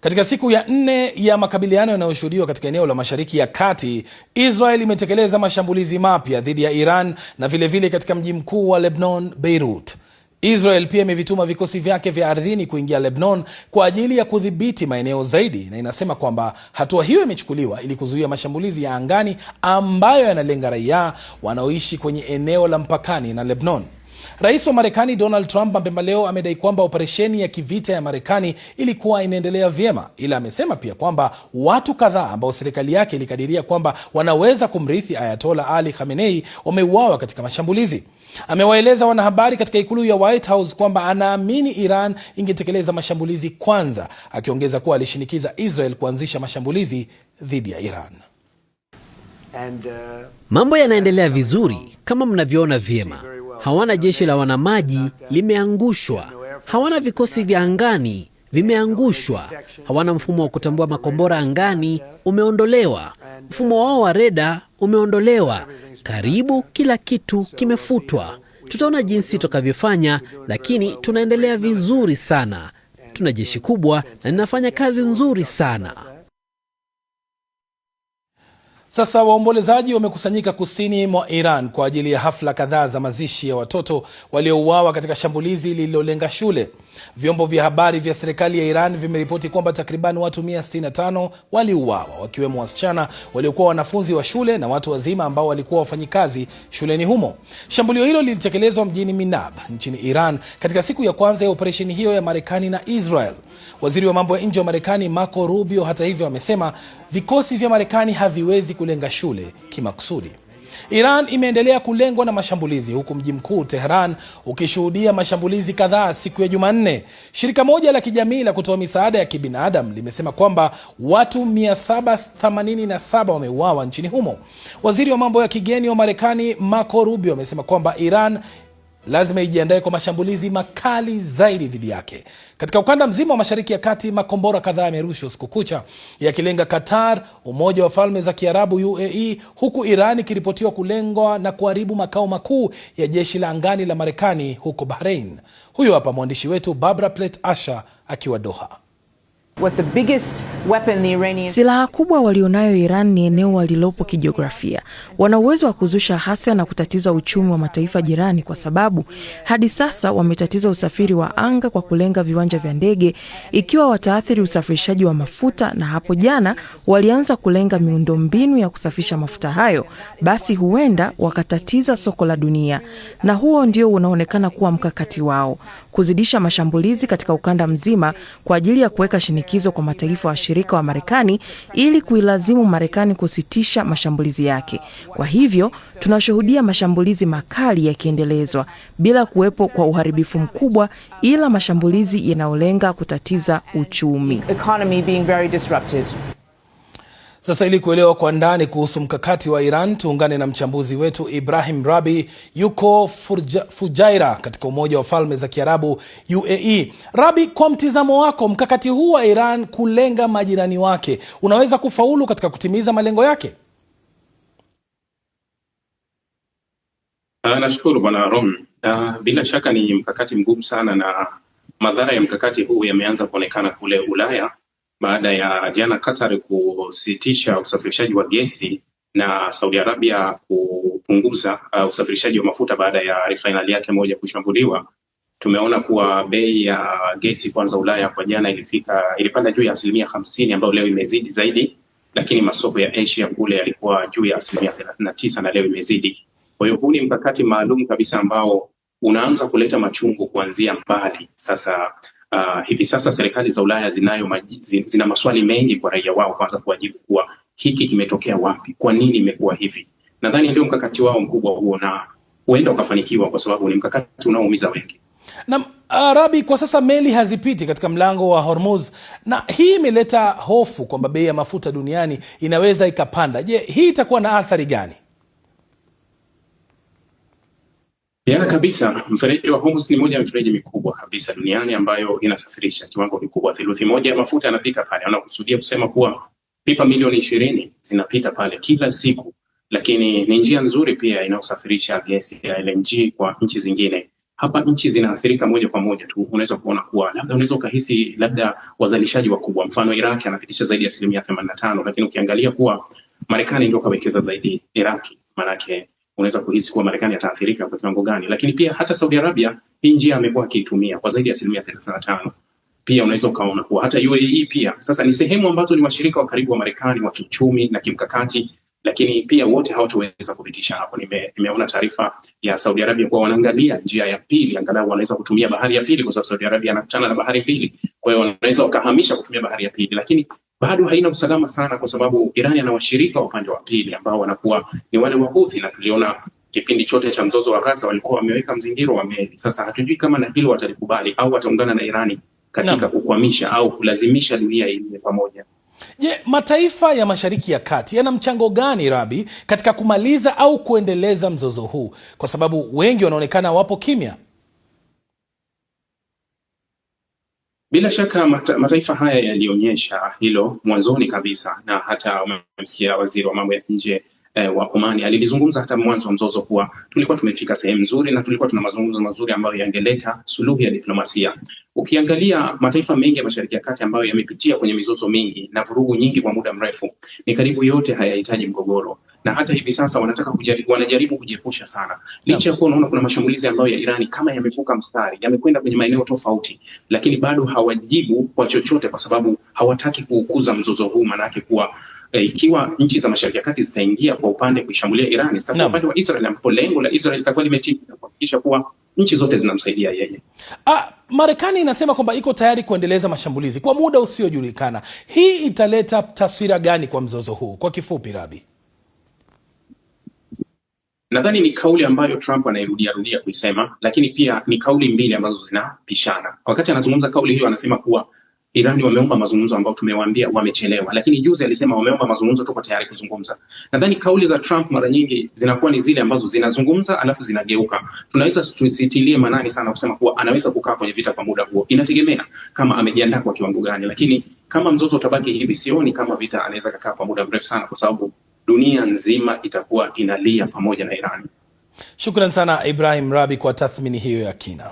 Katika siku ya 4 ya makabiliano yanayoshuhudiwa katika eneo la Mashariki ya Kati, Israel imetekeleza mashambulizi mapya dhidi ya Iran na vilevile katika mji mkuu wa Lebanon, Beirut. Israel pia imevituma vikosi vyake vya ardhini kuingia Lebanon kwa ajili ya kudhibiti maeneo zaidi, na inasema kwamba hatua hiyo imechukuliwa ili kuzuia mashambulizi ya angani ambayo yanalenga raia wanaoishi kwenye eneo la mpakani na Lebanon. Rais wa Marekani Donald Trump mapema leo amedai kwamba operesheni ya kivita ya Marekani ilikuwa inaendelea vyema, ila amesema pia kwamba watu kadhaa ambao serikali yake ilikadiria kwamba wanaweza kumrithi Ayatollah Ali Khamenei wameuawa katika mashambulizi. Amewaeleza wanahabari katika ikulu ya White House kwamba anaamini Iran ingetekeleza mashambulizi kwanza, akiongeza kuwa alishinikiza Israel kuanzisha mashambulizi dhidi ya Iran. Mambo yanaendelea vizuri kama mnavyoona vyema. Hawana jeshi la wanamaji limeangushwa, hawana vikosi vya angani vimeangushwa, hawana mfumo wa kutambua makombora angani umeondolewa, mfumo wao wa reda umeondolewa, karibu kila kitu kimefutwa. Tutaona jinsi tutakavyofanya, lakini tunaendelea vizuri sana. Tuna jeshi kubwa na linafanya kazi nzuri sana. Sasa waombolezaji wamekusanyika kusini mwa Iran kwa ajili ya hafla kadhaa za mazishi ya watoto waliouawa katika shambulizi lililolenga shule. Vyombo vya habari vya serikali ya Iran vimeripoti kwamba takriban watu 165 waliuawa, wakiwemo wasichana waliokuwa wanafunzi wa shule na watu wazima ambao walikuwa wafanyikazi shuleni humo. Shambulio hilo lilitekelezwa mjini Minab nchini Iran katika siku ya kwanza ya operesheni hiyo ya Marekani na Israel. Waziri wa mambo ya nje wa Marekani Marco Rubio hata hivyo amesema vikosi vya Marekani haviwezi kulenga shule kimakusudi. Iran imeendelea kulengwa na mashambulizi huku mji mkuu Tehran ukishuhudia mashambulizi kadhaa siku ya Jumanne. Shirika moja la kijamii la kutoa misaada ya kibinadamu limesema kwamba watu 787 wameuawa nchini humo. Waziri wa mambo ya kigeni wa Marekani Marco Rubio amesema kwamba Iran lazima ijiandae kwa mashambulizi makali zaidi dhidi yake. Katika ukanda mzima wa Mashariki ya Kati, makombora kadhaa yamerushwa usiku kucha yakilenga Qatar, Umoja wa Falme za Kiarabu UAE, huku Iran ikiripotiwa kulengwa na kuharibu makao makuu ya jeshi la angani la Marekani huko Bahrain. Huyo hapa mwandishi wetu Barbara Plett Asha akiwa Doha. Silaha kubwa walionayo Iran ni eneo walilopo kijiografia. Wana uwezo wa kuzusha hasa na kutatiza uchumi wa mataifa jirani, kwa sababu hadi sasa wametatiza usafiri wa anga kwa kulenga viwanja vya ndege, ikiwa wataathiri usafirishaji wa mafuta, na hapo jana walianza kulenga miundombinu ya kusafisha mafuta hayo, basi huenda wakatatiza soko la dunia. Na huo ndio unaonekana kuwa mkakati wao, kuzidisha mashambulizi katika ukanda mzima kwa ajili ya kuweka shinikizo kwa mataifa washirika wa Marekani ili kuilazimu Marekani kusitisha mashambulizi yake. Kwa hivyo tunashuhudia mashambulizi makali yakiendelezwa bila kuwepo kwa uharibifu mkubwa, ila mashambulizi yanayolenga kutatiza uchumi. Sasa ili kuelewa kwa ndani kuhusu mkakati wa Iran, tuungane na mchambuzi wetu Ibrahim Rabi, yuko Fujairah katika Umoja wa Falme za Kiarabu UAE. Rabi, kwa mtizamo wako, mkakati huu wa Iran kulenga majirani wake unaweza kufaulu katika kutimiza malengo yake? Nashukuru bwana Rom. Bila shaka ni mkakati mgumu sana, na madhara ya mkakati huu yameanza kuonekana kule Ulaya baada ya jana Qatar kusitisha usafirishaji wa gesi na Saudi Arabia kupunguza usafirishaji wa mafuta baada ya refinery yake moja kushambuliwa. Tumeona kuwa bei ya gesi kwanza Ulaya kwa jana ilipanda juu ya 50%, ambayo leo imezidi zaidi, lakini masoko ya Asia kule yalikuwa juu ya 39% na leo imezidi. Kwa hiyo huu ni mkakati maalum kabisa ambao unaanza kuleta machungu kuanzia mbali. Sasa hivi sasa serikali za Ulaya zina maswali mengi kwa raia wao, kwanza kuwajibu kuwa hiki kimetokea wapi, kwa nini imekuwa hivi. Nadhani ndio mkakati wao mkubwa huo, na huenda ukafanikiwa kwa sababu ni mkakati unaoumiza wengi. Na Rabi, kwa sasa meli hazipiti katika mlango wa Hormuz, na hii imeleta hofu kwamba bei ya mafuta duniani inaweza ikapanda. Je, hii itakuwa na athari gani? Ya kabisa, mfereji wa Hormuz ni moja ya mifereji mikubwa kabisa duniani ambayo inasafirisha kiwango kikubwa. Theluthi moja ya mafuta yanapita pale. Wanakusudia kusema kuwa pipa milioni 20 zinapita pale kila siku, lakini ni njia nzuri pia inayosafirisha gesi ya LNG kwa nchi zingine. hapa nchi zinaathirika moja kwa moja tu. Unaweza kuona kuwa labda unaweza ukahisi labda wazalishaji wakubwa, mfano Iraq anapitisha zaidi ya 85%, lakini ukiangalia kuwa Marekani ndio kawekeza zaidi Iraq, maanake unaweza kuhisi kuwa Marekani ataathirika kwa kiwango gani. Lakini pia hata Saudi Arabia hii njia amekuwa akiitumia kwa zaidi ya 35%. Pia unaweza ukaona kuwa hata UAE pia sasa ni sehemu ambazo ni washirika wa karibu wa Marekani wa kiuchumi na kimkakati, lakini pia wote hawataweza kupitisha hapo. Nimeona taarifa ya Saudi Arabia kuwa wanaangalia njia ya pili, angalau wanaweza kutumia bahari ya pili, kwa sababu Saudi Arabia anakutana na bahari mbili. Kwa hiyo wanaweza wakahamisha kutumia bahari ya pili, lakini bado haina usalama sana, kwa sababu Iran ana washirika wa upande wa pili ambao wanakuwa ni wale Wahuthi, na tuliona kipindi chote cha mzozo wa Gaza walikuwa wameweka mzingiro wa meli. Sasa hatujui kama na hilo watalikubali au wataungana na Irani katika kukwamisha au kulazimisha dunia iwe pamoja. Je, mataifa ya Mashariki ya Kati yana mchango gani, Rabi, katika kumaliza au kuendeleza mzozo huu? Kwa sababu wengi wanaonekana wapo kimya. Bila shaka mataifa haya yalionyesha hilo mwanzoni kabisa, na hata umemsikia waziri wa mambo ya nje wa Omani alilizungumza hata mwanzo wa mzozo kuwa tulikuwa tumefika sehemu nzuri na tulikuwa tuna mazungumzo mazuri ambayo yangeleta suluhu ya diplomasia. Ukiangalia mataifa mengi ya Mashariki ya Kati ambayo yamepitia kwenye mizozo mingi na vurugu nyingi kwa muda mrefu, ni karibu yote hayahitaji mgogoro, na hata hivi sasa wanajaribu kujiepusha sana. Licha ya kuwa unaona kuna mashambulizi ambayo ya Irani kama yamevuka mstari, yamekwenda kwenye maeneo tofauti, lakini bado hawajibu kwa chochote, kwa sababu hawataki kuukuza mzozo huu. Maana yake kuwa ikiwa nchi za Mashariki ya Kati zitaingia kwa upande kuishambulia Iran, zitakuwa upande wa Israel, ambapo lengo la Israel litakuwa limetimia, kuhakikisha kuwa nchi zote zinamsaidia yeye. Marekani inasema kwamba iko tayari kuendeleza mashambulizi kwa muda usiojulikana. Hii italeta taswira gani kwa mzozo huu? Kwa kifupi, Rabi. Nadhani ni kauli ambayo Trump anairudia kuisema, lakini pia ni kauli mbili ambazo zinapishana. Wakati anazungumza kauli hiyo, anasema kuwa Irani wameomba mazungumzo ambao tumewaambia wamechelewa, lakini juzi alisema wameomba mazungumzo, tuko tayari kuzungumza. Nadhani kauli za Trump mara nyingi zinakuwa ni zile ambazo zinazungumza alafu zinageuka. Tunaweza tusitilie manani sana kusema kuwa anaweza kukaa kwenye vita kwa muda huo, inategemea kama amejiandaa kwa kiwango gani, lakini kama mzozo utabaki hivi, sioni kama vita anaweza kukaa kwa muda mrefu sana, kwa sababu dunia nzima itakuwa inalia pamoja na Irani. Shukran sana Ibrahim Rabi kwa tathmini hiyo ya kina.